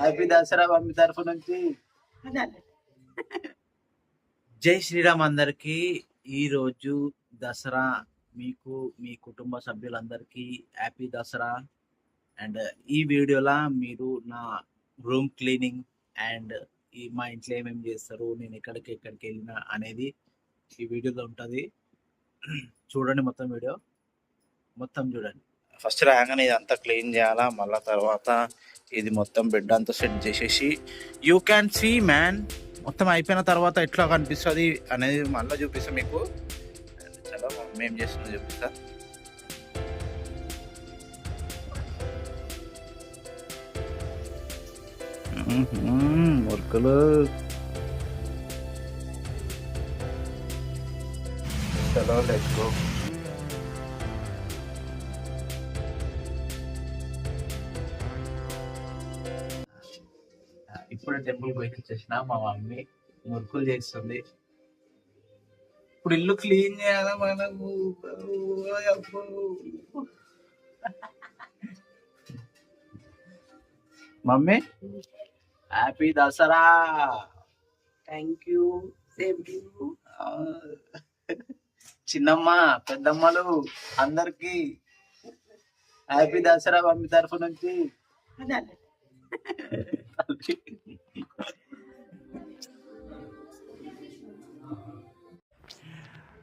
Happy Dasara mummy తరఫు నుంచి. జై శ్రీరామ్ అందరికి. ఈరోజు దసరా. మీకు మీ కుటుంబ సభ్యులందరికీ హ్యాపీ దసరా. అండ్ ఈ వీడియోలో మీరు నా రూమ్ క్లీనింగ్ అండ్ మా ఇంట్లో ఏమేమి చేస్తారు, నేను ఎక్కడికి వెళ్ళినా అనేది ఈ వీడియోలో ఉంటుంది. చూడండి, మొత్తం వీడియో మొత్తం చూడండి. ఫస్ట్ రాగానే ఇదంతా క్లీన్ చేయాలా, మళ్ళీ తర్వాత ఇది మొత్తం బెడ్ అంతా సెట్ చేసేసి యూ క్యాన్ సీ మ్యాన్ మొత్తం అయిపోయిన తర్వాత ఎట్లా కనిపిస్తుంది అనేది మళ్ళీ చూపిస్తా మీకు. చాలా మేము చేస్తున్నా చూపిస్తా. వర్కులు చలో లెట్స్ గో. ఇప్పుడే టెంపుల్ పోయి వచ్చేసిన. మా మమ్మీ మురుకులు చేస్తుంది. ఇప్పుడు ఇల్లు క్లీన్ చేయాలా మనము. Mummy happy Dasara. Thank you. Same to you. చిన్నమ్మ పెద్దమ్మలు అందరికి హ్యాపీ దసరా మమ్మీ తరఫు నుంచి.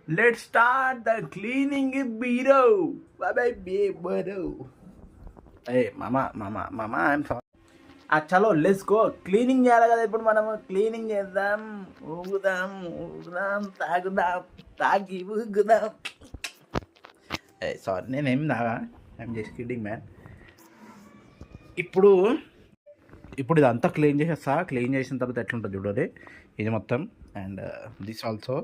Let's start the cleaning bureau. Bye bye. Hey mama, I'm sorry. చలో లెట్స్ గో. క్లీనింగ్ చేయాలి కదా ఇప్పుడు మనము. క్లీనింగ్ చేద్దాం, ఊగుదాం, తాగి ఊగుదాం. సారీ, నేనేం తాగా, ఐఎమ్ జస్ట్ కిడ్డింగ్ మ్యాన్. ఇప్పుడు ఇదంతా క్లీన్ చేసేస్తా. క్లీన్ చేసిన తర్వాత ఎట్లుంటుంది చూడండి. ఇది మొత్తం అండ్ దిస్ ఆల్సో.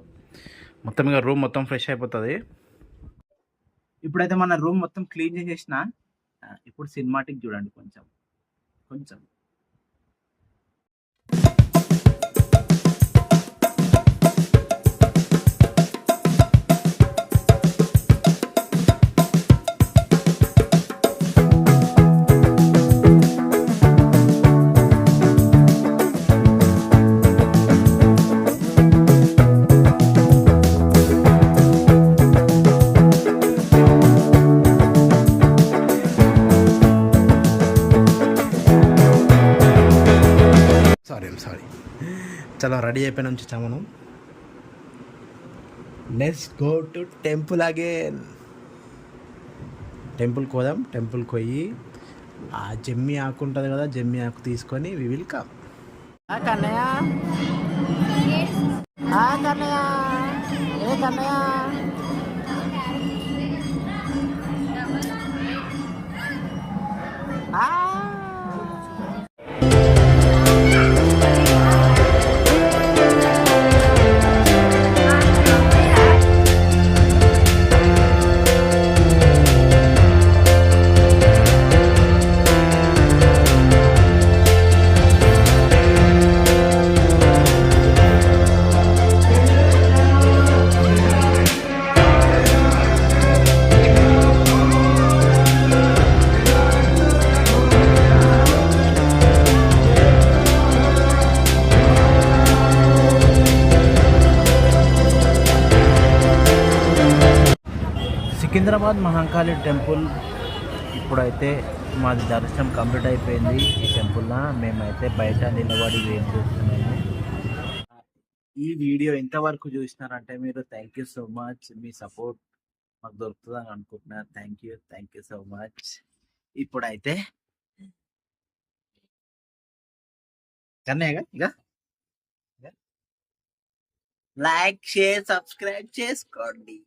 మొత్తం ఇక రూమ్ మొత్తం ఫ్రెష్ అయిపోతుంది. ఇప్పుడైతే మన రూమ్ మొత్తం క్లీన్ చేసేసిన. ఇప్పుడు సినిమాటిక్ చూడండి కొంచెం. సారీ. చలో రెడీ అయిపోయిన నుంచి మనం let's go to temple again. టెంపుల్కి పోదాం. టెంపుల్కి పోయి ఆ జమ్మి ఆకు ఉంటుంది కదా, జమ్మి ఆకు తీసుకొని వి విల్ కమ్. కన్నయ్య, ఏ కన్నయ్య, సికింద్రాబాద్ మహంకాళి టెంపుల్. ఇప్పుడైతే మాది దర్శనం కంప్లీట్ అయిపోయింది. ఈ టెంపుల్లో మేమైతే బయట నిలబడి వెయిట్ చేస్తున్నాము. ఈ వీడియో ఎంతవరకు చూసినారంటే మీరు thank you so much. Me support మాకు దొరుకుతుందని అనుకుంటున్నారు. Thank you so much. ఇప్పుడైతే కన్నయ్యగా ఇక లైక్, షేర్, సబ్స్క్రైబ్ చేసుకోండి.